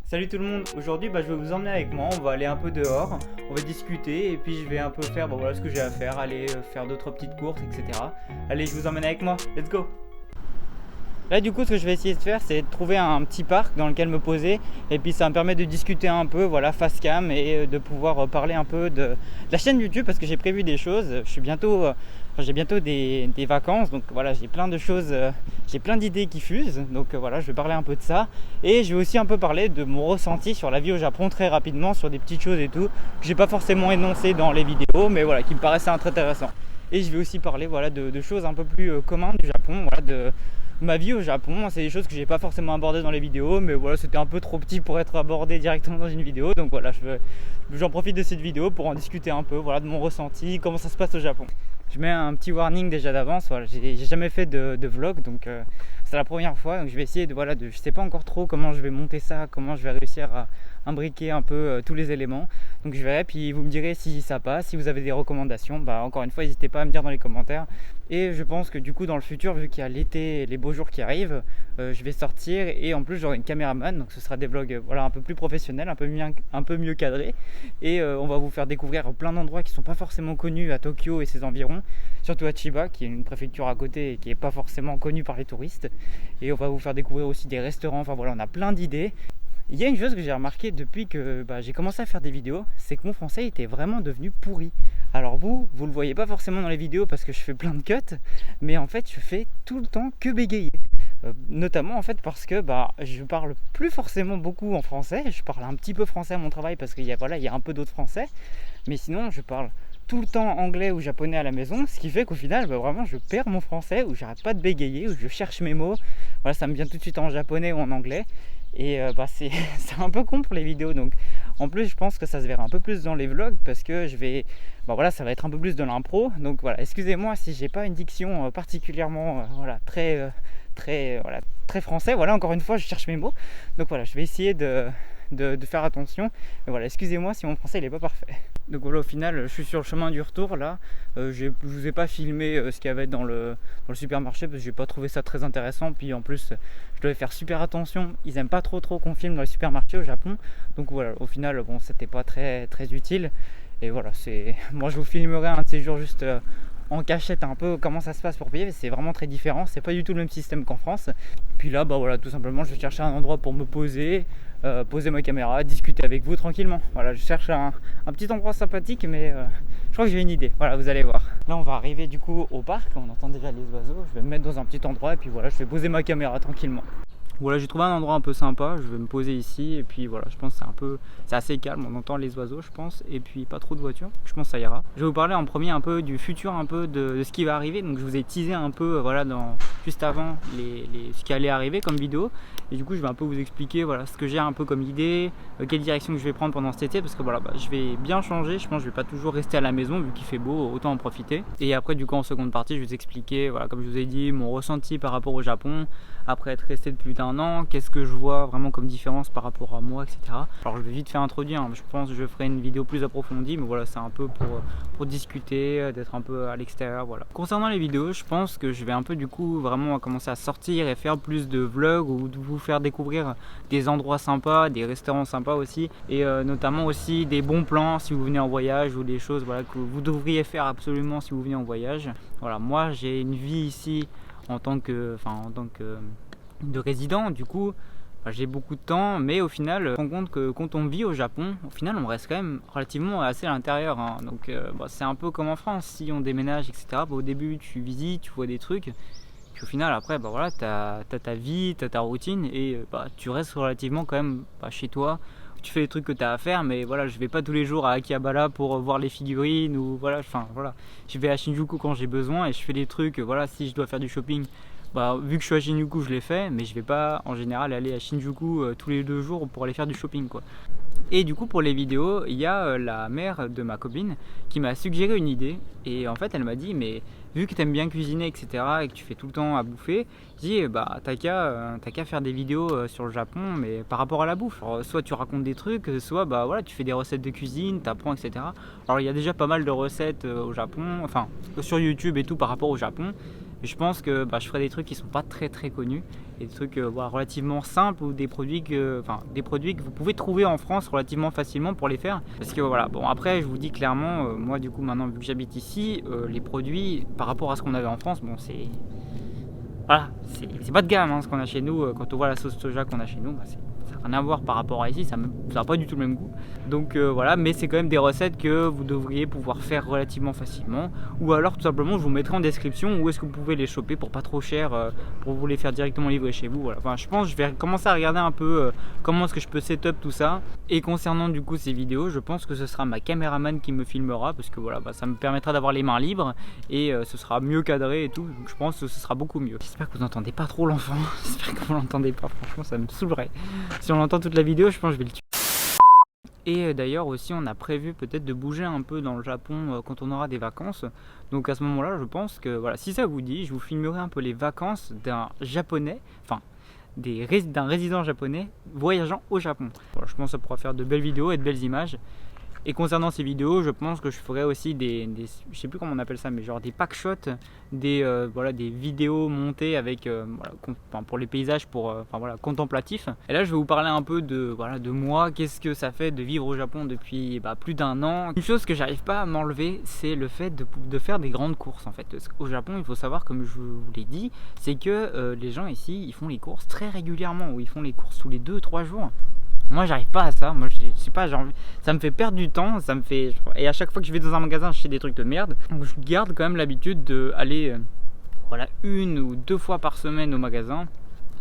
Salut tout le monde, aujourd'hui je vais vous emmener avec moi, on va aller un peu dehors, on va discuter et puis je vais un peu faire voilà, ce que j'ai à faire, aller faire d'autres petites courses, etc. Allez, je vous emmène avec moi, let's go. Là du coup ce que je vais essayer de faire c'est de trouver un petit parc dans lequel me poser et puis ça me permet de discuter un peu voilà face cam et de pouvoir parler un peu de la chaîne YouTube parce que j'ai prévu des choses, j'ai bientôt des vacances donc voilà j'ai plein de choses, j'ai plein d'idées qui fusent donc voilà je vais parler un peu de ça et je vais aussi un peu parler de mon ressenti sur la vie au Japon très rapidement sur des petites choses et tout que j'ai pas forcément énoncé dans les vidéos mais voilà qui me paraissaient très intéressants et je vais aussi parler voilà de choses un peu plus communes du Japon, voilà de ma vie au Japon, c'est des choses que j'ai pas forcément abordées dans les vidéos, mais voilà, c'était un peu trop petit pour être abordé directement dans une vidéo. Donc voilà, j'en profite de cette vidéo pour en discuter un peu, voilà, de mon ressenti, comment ça se passe au Japon. Je mets un petit warning déjà d'avance, voilà, j'ai jamais fait de vlog, donc c'est la première fois, donc je vais essayer je sais pas encore trop comment je vais monter ça, comment je vais réussir à imbriquer un peu tous les éléments. Donc je verrai, puis vous me direz si ça passe, si vous avez des recommandations, encore une fois n'hésitez pas à me dire dans les commentaires. Et je pense que du coup dans le futur, vu qu'il y a l'été et les beaux jours qui arrivent, je vais sortir et en plus j'aurai une caméraman, donc ce sera des vlogs voilà, un peu plus professionnels, un peu mieux cadrés. Et on va vous faire découvrir plein d'endroits qui ne sont pas forcément connus à Tokyo et ses environs, surtout à Chiba qui est une préfecture à côté et qui n'est pas forcément connue par les touristes. Et on va vous faire découvrir aussi des restaurants, enfin voilà on a plein d'idées. Il y a une chose que j'ai remarqué depuis que j'ai commencé à faire des vidéos, c'est que mon français était vraiment devenu pourri. Alors vous le voyez pas forcément dans les vidéos parce que je fais plein de cuts, mais en fait je fais tout le temps que bégayer. Notamment en fait parce que je parle plus forcément beaucoup en français, je parle un petit peu français à mon travail parce qu'il y a un peu d'autres français, mais sinon je parle tout le temps anglais ou japonais à la maison, ce qui fait qu'au final vraiment je perds mon français, où j'arrête pas de bégayer, où je cherche mes mots, voilà ça me vient tout de suite en japonais ou en anglais. Et c'est un peu con pour les vidéos, donc en plus je pense que ça se verra un peu plus dans les vlogs parce que ça va être un peu plus de l'impro, donc voilà, excusez-moi si j'ai pas une diction particulièrement très français, voilà, encore une fois je cherche mes mots, donc voilà, je vais essayer de faire attention, et voilà, excusez-moi si mon français il est pas parfait. Donc voilà, au final je suis sur le chemin du retour là, je vous ai pas filmé ce qu'il y avait dans le supermarché parce que j'ai pas trouvé ça très intéressant, puis en plus je devais faire super attention, ils aiment pas trop qu'on filme dans les supermarchés au Japon, donc voilà, au final c'était pas très utile, et voilà, moi je vous filmerai un de ces jours juste en cachette un peu comment ça se passe pour payer, c'est vraiment très différent, c'est pas du tout le même système qu'en France. Puis là voilà, tout simplement je vais chercher un endroit pour me poser, poser ma caméra, discuter avec vous tranquillement. Voilà, je cherche un petit endroit sympathique, mais je crois que j'ai une idée, voilà, vous allez voir. Là on va arriver du coup au parc, on entend déjà les oiseaux, je vais me mettre dans un petit endroit et puis voilà, je vais poser ma caméra tranquillement. Voilà, j'ai trouvé un endroit un peu sympa, je vais me poser ici et puis voilà, je pense que c'est assez calme, on entend les oiseaux je pense, et puis pas trop de voitures, je pense que ça ira. Je vais vous parler en premier un peu du futur, un peu de ce qui va arriver, donc je vous ai teasé un peu voilà, juste avant ce qui allait arriver comme vidéo, et du coup je vais un peu vous expliquer voilà, ce que j'ai un peu comme idée, quelle direction que je vais prendre pendant cet été, parce que voilà, je vais bien changer, je pense que je vais pas toujours rester à la maison vu qu'il fait beau, autant en profiter. Et après du coup en seconde partie je vais vous expliquer, voilà, comme je vous ai dit, mon ressenti par rapport au Japon, après être resté depuis plus d'un an, qu'est-ce que je vois vraiment comme différence par rapport à moi, etc. Alors je vais vite faire introduire, je pense que je ferai une vidéo plus approfondie, mais voilà, c'est un peu pour discuter, d'être un peu à l'extérieur, voilà. Concernant les vidéos, je pense que je vais un peu du coup vraiment commencer à sortir et faire plus de vlogs ou de vous faire découvrir des endroits sympas, des restaurants sympas aussi, et notamment aussi des bons plans si vous venez en voyage ou des choses voilà, que vous devriez faire absolument si vous venez en voyage. Voilà, moi j'ai une vie ici en tant que de résident, du coup j'ai beaucoup de temps, mais au final on se rend compte que quand on vit au Japon, au final on reste quand même relativement assez à l'intérieur, hein. Donc c'est un peu comme en France, si on déménage etc, au début tu visites, tu vois des trucs, puis au final après voilà, t'as ta vie, t'as ta routine, et tu restes relativement quand même chez toi. Tu fais les trucs que tu as à faire, mais voilà, je vais pas tous les jours à Akihabara pour voir les figurines, ou voilà, je vais à Shinjuku quand j'ai besoin et je fais des trucs, voilà, si je dois faire du shopping, vu que je suis à Shinjuku je l'ai fait, mais je vais pas en général aller à Shinjuku tous les 2 jours pour aller faire du shopping quoi. Et du coup pour les vidéos, il y a la mère de ma copine qui m'a suggéré une idée, et en fait elle m'a dit mais vu que tu aimes bien cuisiner etc et que tu fais tout le temps à bouffer, je dis t'as qu'à faire des vidéos sur le Japon mais par rapport à la bouffe. Alors, soit tu racontes des trucs, soit voilà, tu fais des recettes de cuisine, t'apprends etc. Alors il y a déjà pas mal de recettes au Japon, enfin sur YouTube et tout par rapport au Japon. Je pense que je ferai des trucs qui sont pas très connus, des trucs voilà, relativement simples ou des produits que vous pouvez trouver en France relativement facilement pour les faire. Parce que voilà, bon après je vous dis clairement, moi du coup maintenant vu que j'habite ici, les produits par rapport à ce qu'on avait en France, bon c'est voilà, c'est pas de gamme hein, ce qu'on a chez nous. Quand on voit la sauce soja qu'on a chez nous, bah, ça n'a rien à voir par rapport à ici, ça n'a pas du tout le même goût. Donc voilà, mais c'est quand même des recettes que vous devriez pouvoir faire relativement facilement. Ou alors tout simplement je vous mettrai en description où est-ce que vous pouvez les choper pour pas trop cher, pour vous les faire directement livrer chez vous. Voilà. Enfin, je pense que je vais commencer à regarder un peu comment est-ce que je peux setup tout ça. Et concernant du coup ces vidéos, je pense que ce sera ma caméraman qui me filmera parce que voilà, bah, ça me permettra d'avoir les mains libres et ce sera mieux cadré et tout. Donc je pense que ce sera beaucoup mieux. J'espère que vous n'entendez pas trop l'enfant. J'espère que vous l'entendez pas, franchement ça me saoulerait. Si on l'entend toute la vidéo, je pense que je vais le tuer. Et d'ailleurs aussi on a prévu peut-être de bouger un peu dans le Japon quand on aura des vacances. Donc à ce moment là je pense que voilà, si ça vous dit, je vous filmerai un peu les vacances d'un japonais, enfin d'un résident japonais voyageant au Japon. Voilà, je pense que ça pourra faire de belles vidéos et de belles images. Et concernant ces vidéos, je pense que je ferai aussi je sais plus comment on appelle ça, mais genre des pack shots, voilà, des vidéos montées avec, voilà, pour les paysages, voilà, contemplatifs. Et là, je vais vous parler un peu de moi, qu'est-ce que ça fait de vivre au Japon depuis plus d'un an. Une chose que j'arrive pas à m'enlever, c'est le fait de faire des grandes courses en fait. Au Japon, il faut savoir, comme je vous l'ai dit, c'est que les gens ici, ils font les courses très régulièrement, ou ils font les courses tous les 2-3 jours. Moi j'arrive pas à ça, moi je sais pas, genre, ça me fait perdre du temps, et à chaque fois que je vais dans un magasin acheter des trucs de merde. Donc je garde quand même l'habitude d'aller voilà, 1 ou 2 fois par semaine au magasin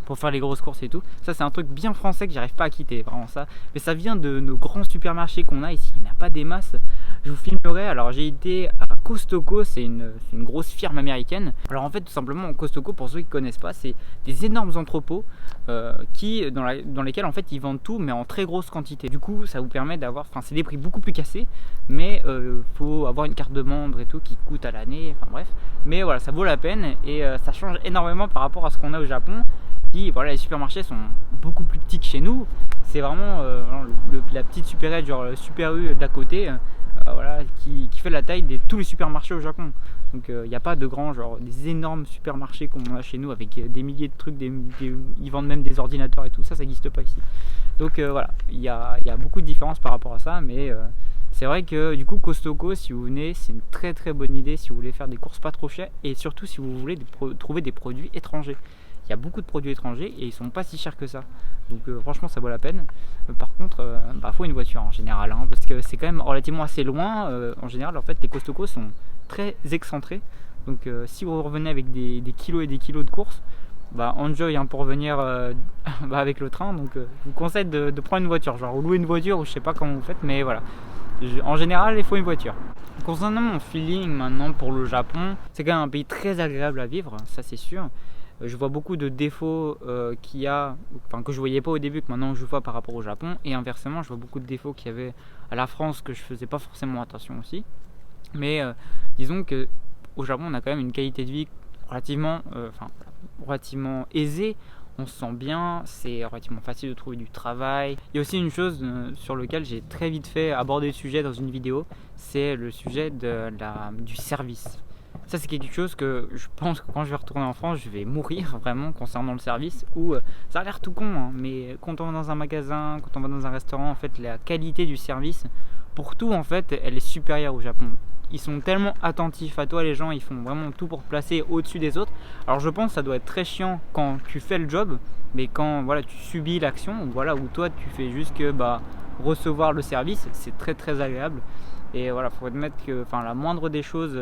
pour faire les grosses courses et tout. Ça c'est un truc bien français que j'arrive pas à quitter, vraiment ça. Mais ça vient de nos grands supermarchés qu'on a ici, il n'y en a pas des masses. Je vous filmerai, alors j'ai été à Costco, c'est une grosse firme américaine. Alors en fait tout simplement Costco, pour ceux qui ne connaissent pas, c'est des énormes entrepôts dans lesquels en fait ils vendent tout mais en très grosse quantité. Du coup ça vous permet d'avoir, enfin c'est des prix beaucoup plus cassés, mais faut avoir une carte de membre et tout qui coûte à l'année, enfin bref. Mais voilà, ça vaut la peine et ça change énormément par rapport à ce qu'on a au Japon. Voilà, les supermarchés sont beaucoup plus petits que chez nous. C'est vraiment la petite supérette, genre le Super U d'à côté, voilà, qui fait la taille de tous les supermarchés au Japon. Donc il n'y a pas de grands, genre des énormes supermarchés comme on a chez nous avec des milliers de trucs, ils vendent même des ordinateurs et tout, ça n'existe pas ici. Donc voilà, il y a beaucoup de différences par rapport à ça, mais c'est vrai que du coup Costco, si vous venez, c'est une très très bonne idée si vous voulez faire des courses pas trop chères et surtout si vous voulez trouver des produits étrangers. Il y a beaucoup de produits étrangers et ils sont pas si chers que ça. Donc franchement ça vaut la peine. Par contre, faut une voiture en général, hein, parce que c'est quand même relativement assez loin. En général, en fait, les Costco sont très excentrés. Donc si vous revenez avec des kilos et des kilos de courses, enjoy hein, pour revenir avec le train. Donc je vous conseille de prendre une voiture, genre louer une voiture ou je sais pas comment vous faites, mais voilà. En général, il faut une voiture. Concernant mon feeling maintenant pour le Japon, c'est quand même un pays très agréable à vivre, ça c'est sûr. Je vois beaucoup de défauts qu'il y a, enfin que je voyais pas au début, que maintenant je vois par rapport au Japon, et inversement, je vois beaucoup de défauts qu'il y avait à la France que je faisais pas forcément attention aussi. Mais disons que au Japon, on a quand même une qualité de vie relativement aisée. On se sent bien, c'est relativement facile de trouver du travail. Il y a aussi une chose sur laquelle j'ai très vite fait aborder le sujet dans une vidéo, c'est le sujet du service. Ça c'est quelque chose que je pense que quand je vais retourner en France, je vais mourir vraiment concernant le service. Où ça a l'air tout con, hein, mais quand on va dans un magasin, quand on va dans un restaurant, en fait la qualité du service pour tout en fait, elle est supérieure au Japon. Ils sont tellement attentifs à toi, les gens, ils font vraiment tout pour te placer au-dessus des autres. Alors je pense que ça doit être très chiant quand tu fais le job, mais quand voilà, tu subis l'action, voilà, où toi tu fais juste que recevoir le service, c'est très très agréable. Et voilà, faut admettre que la moindre des choses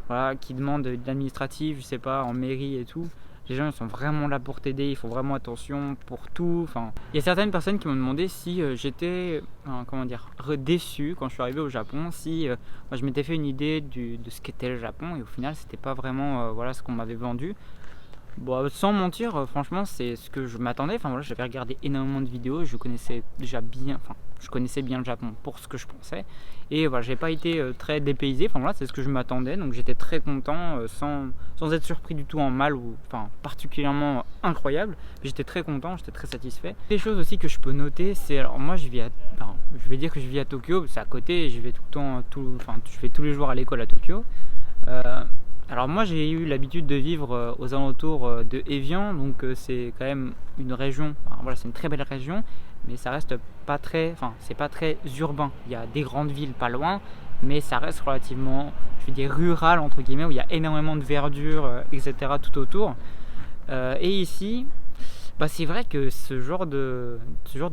voilà, qui demandent de l'administratif, je sais pas, en mairie et tout, les gens ils sont vraiment là pour t'aider, ils font vraiment attention pour tout. Il y a certaines personnes qui m'ont demandé si j'étais déçu quand je suis arrivé au Japon, si je m'étais fait une idée de ce qu'était le Japon et au final c'était pas vraiment ce qu'on m'avait vendu. Sans mentir, franchement c'est ce que je m'attendais. J'avais regardé énormément de vidéos, je connaissais bien le Japon pour ce que je pensais et j'ai pas été très dépaysé. C'est ce que je m'attendais, donc j'étais très content sans être surpris du tout en mal ou particulièrement incroyable. J'étais très content, j'étais très satisfait. Les choses aussi que je peux noter, c'est alors moi je vais dire que je vis à Tokyo, c'est à côté, je vais je vais tous les jours à l'école à Tokyo. Alors moi j'ai eu l'habitude de vivre aux alentours de Evian, donc c'est quand même une région, enfin, voilà, c'est une très belle région, mais ça reste pas très, enfin c'est pas très urbain. Il y a des grandes villes pas loin, mais ça reste relativement, je vais dire rural entre guillemets, où il y a énormément de verdure, etc. tout autour. Et ici, bah, c'est vrai que ce genre de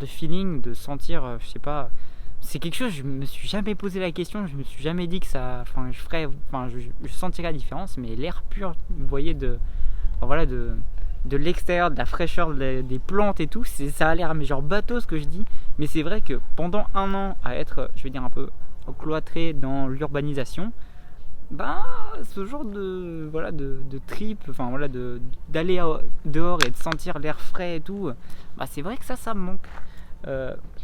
feeling, de sentir, je sais pas, c'est quelque chose, je me suis jamais posé la question, je me suis jamais dit que ça, enfin, je sentirais la différence, mais l'air pur, vous voyez, enfin, voilà, de l'extérieur, de la fraîcheur des plantes et tout, ça a l'air, mais genre bateau ce que je dis, mais c'est vrai que pendant un an à être, je vais dire un peu cloîtré dans l'urbanisation, bah, ce genre de trip, enfin voilà, d'aller dehors et de sentir l'air frais et tout, bah c'est vrai que ça me manque.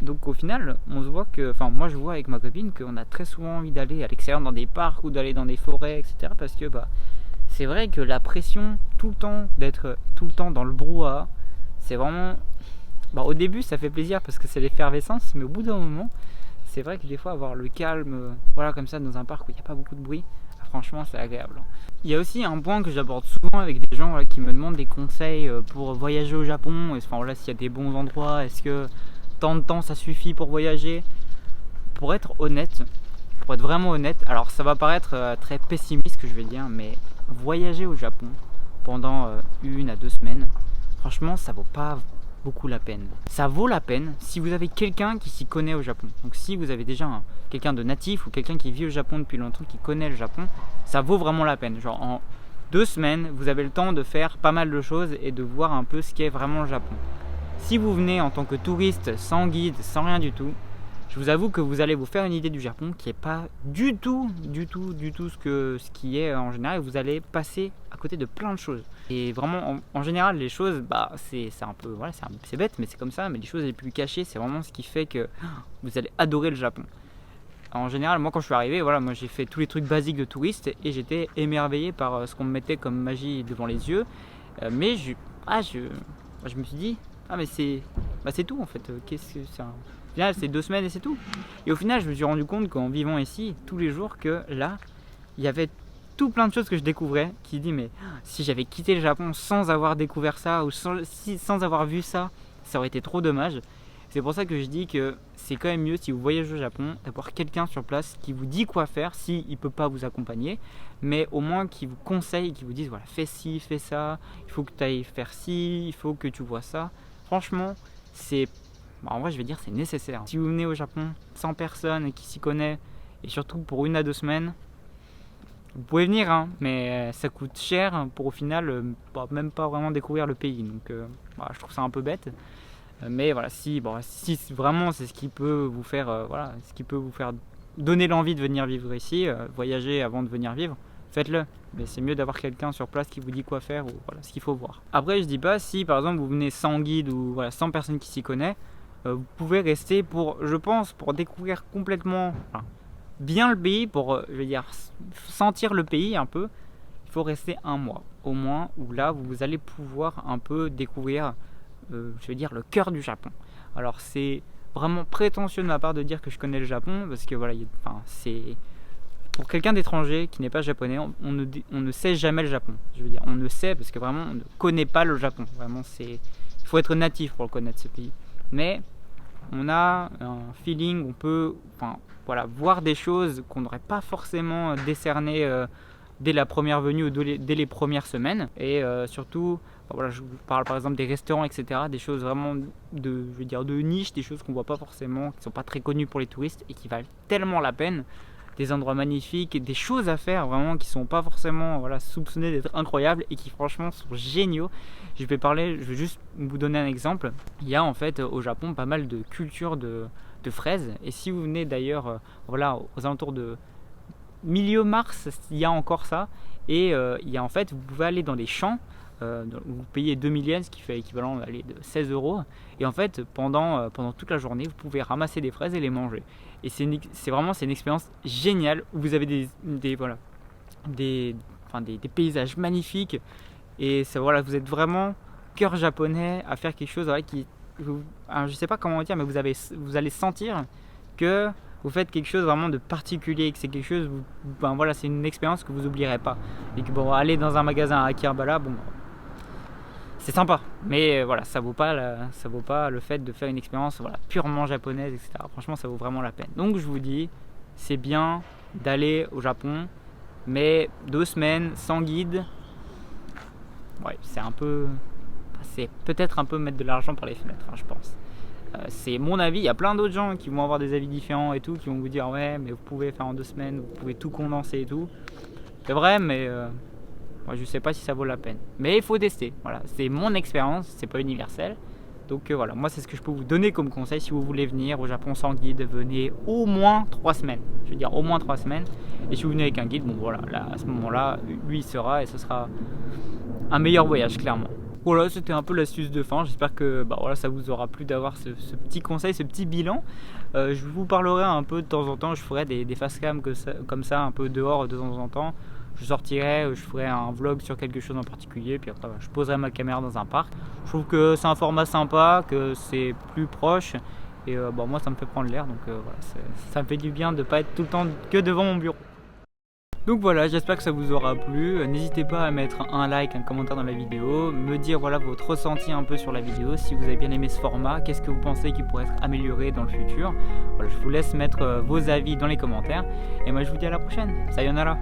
Donc au final, on se voit que, enfin moi je vois avec ma copine qu'on a très souvent envie d'aller à l'extérieur dans des parcs ou d'aller dans des forêts, etc. Parce que bah c'est vrai que la pression tout le temps d'être tout le temps dans le brouhaha, c'est vraiment, bah au début ça fait plaisir parce que c'est l'effervescence, mais au bout d'un moment, c'est vrai que des fois avoir le calme, voilà comme ça dans un parc où il n'y a pas beaucoup de bruit, franchement c'est agréable. Il y a aussi un point que j'aborde souvent avec des gens qui me demandent des conseils pour voyager au Japon. Enfin voilà, s'il y a des bons endroits, est-ce que tant de temps ça suffit pour voyager? Pour être honnête, pour être vraiment honnête, alors ça va paraître très pessimiste ce que je vais dire, mais voyager au Japon pendant 1 à 2 semaines, franchement ça vaut pas beaucoup la peine. Ça vaut la peine si vous avez quelqu'un qui s'y connaît au Japon. Donc si vous avez déjà quelqu'un de natif ou quelqu'un qui vit au Japon depuis longtemps, qui connaît le Japon, ça vaut vraiment la peine. Genre en 2 semaines, vous avez le temps de faire pas mal de choses et de voir un peu ce qu'est vraiment le Japon. Si vous venez en tant que touriste, sans guide, sans rien du tout, je vous avoue que vous allez vous faire une idée du Japon qui n'est pas du tout ce qui est en général, et vous allez passer à côté de plein de choses. Et vraiment, en général, les choses, bah, c'est un peu, voilà, c'est bête, mais c'est comme ça. Mais les choses les plus cachées, c'est vraiment ce qui fait que vous allez adorer le Japon. En général, moi quand je suis arrivé, voilà, moi j'ai fait tous les trucs basiques de touriste et j'étais émerveillé par ce qu'on me mettait comme magie devant les yeux. Mais je me suis dit, ah mais c'est tout en fait. Qu'est-ce que c'est Au final, c'est 2 semaines et c'est tout. Et au final, je me suis rendu compte qu'en vivant ici tous les jours, que là, il y avait tout plein de choses que je découvrais, qui dit mais si j'avais quitté le Japon sans avoir découvert ça ou sans avoir vu ça, ça aurait été trop dommage. C'est pour ça que je dis que c'est quand même mieux, si vous voyagez au Japon, d'avoir quelqu'un sur place qui vous dit quoi faire, s'il ne peut pas vous accompagner, mais au moins qui vous conseille, qui vous dise voilà, fais ci, fais ça, il faut que tu ailles faire ci, il faut que tu vois ça. Franchement, en vrai je vais dire c'est nécessaire. Si vous venez au Japon sans personne qui s'y connaît, et surtout pour 1 à 2 semaines, vous pouvez venir, hein, mais ça coûte cher pour au final même pas vraiment découvrir le pays. Donc je trouve ça un peu bête. Mais voilà, si vraiment c'est ce qui peut vous faire, donner l'envie de venir vivre ici, voyager avant de venir vivre, faites-le. Mais c'est mieux d'avoir quelqu'un sur place qui vous dit quoi faire ou voilà, ce qu'il faut voir. Après, je dis pas, si par exemple vous venez sans guide ou voilà, sans personne qui s'y connaît, vous pouvez rester pour découvrir complètement bien le pays, pour sentir le pays un peu. Il faut rester 1 mois au moins, où là vous allez pouvoir un peu découvrir le cœur du Japon. Alors c'est vraiment prétentieux de ma part de dire que je connais le Japon, parce que voilà, c'est pour quelqu'un d'étranger qui n'est pas japonais, on ne sait jamais le Japon. On ne sait parce que vraiment on ne connaît pas le Japon. Vraiment, il faut être natif pour le connaître, ce pays. Mais on a un feeling, on peut voir des choses qu'on n'aurait pas forcément décernées dès la première venue ou dès les premières semaines. Et surtout, je vous parle par exemple des restaurants, etc. Des choses vraiment de niche, des choses qu'on voit pas forcément, qui sont pas très connues pour les touristes et qui valent tellement la peine. Des endroits magnifiques, des choses à faire vraiment qui sont pas forcément soupçonnées d'être incroyables et qui franchement sont géniaux. Je vais juste vous donner un exemple. Il y a en fait au Japon pas mal de culture de fraises, et si vous venez d'ailleurs aux alentours de milieu mars, il y a encore ça, et il y a en fait, vous pouvez aller dans des champs vous payez 2000 yens, ce qui fait équivalent de 16 €, et en fait pendant toute la journée vous pouvez ramasser des fraises et les manger, et c'est une expérience géniale où vous avez des paysages magnifiques, et vous êtes vraiment cœur japonais à faire quelque chose je sais pas comment dire, mais vous allez sentir que vous faites quelque chose vraiment de particulier, que c'est quelque chose, ben voilà, c'est une expérience que vous oublierez pas. Et que bon, aller dans un magasin à Akihabara, bon, c'est sympa, mais voilà, ça vaut pas le fait de faire une expérience voilà, purement japonaise, etc. Franchement, ça vaut vraiment la peine. Donc je vous dis, c'est bien d'aller au Japon, mais 2 semaines sans guide, ouais, c'est peut-être un peu mettre de l'argent par les fenêtres, hein, je pense. C'est mon avis, il y a plein d'autres gens qui vont avoir des avis différents et tout, qui vont vous dire ouais, mais vous pouvez faire en 2 semaines, vous pouvez tout condenser et tout. C'est vrai, mais moi, je sais pas si ça vaut la peine. Mais il faut tester. Voilà, c'est mon expérience, c'est pas universel. Donc voilà, moi c'est ce que je peux vous donner comme conseil. Si vous voulez venir au Japon sans guide, venez au moins 3 semaines. Je veux dire au moins 3 semaines. Et si vous venez avec un guide, bon voilà, là, à ce moment-là, lui il sera et ce sera un meilleur voyage, clairement. Voilà, c'était un peu l'astuce de fin. J'espère que bah, voilà, ça vous aura plu d'avoir ce petit conseil, ce petit bilan. Je vous parlerai un peu de temps en temps. Je ferai des facecam comme ça, un peu dehors de temps en temps. Je sortirai, je ferai un vlog sur quelque chose en particulier, puis après je poserai ma caméra dans un parc. Je trouve que c'est un format sympa, que c'est plus proche, et bon, moi ça me fait prendre l'air, donc voilà, ça me fait du bien de ne pas être tout le temps que devant mon bureau. Donc voilà, j'espère que ça vous aura plu. N'hésitez pas à mettre un like, un commentaire dans la vidéo, me dire voilà votre ressenti un peu sur la vidéo, si vous avez bien aimé ce format, qu'est-ce que vous pensez qui pourrait être amélioré dans le futur. Voilà, je vous laisse mettre vos avis dans les commentaires, et moi je vous dis à la prochaine. Sayonara.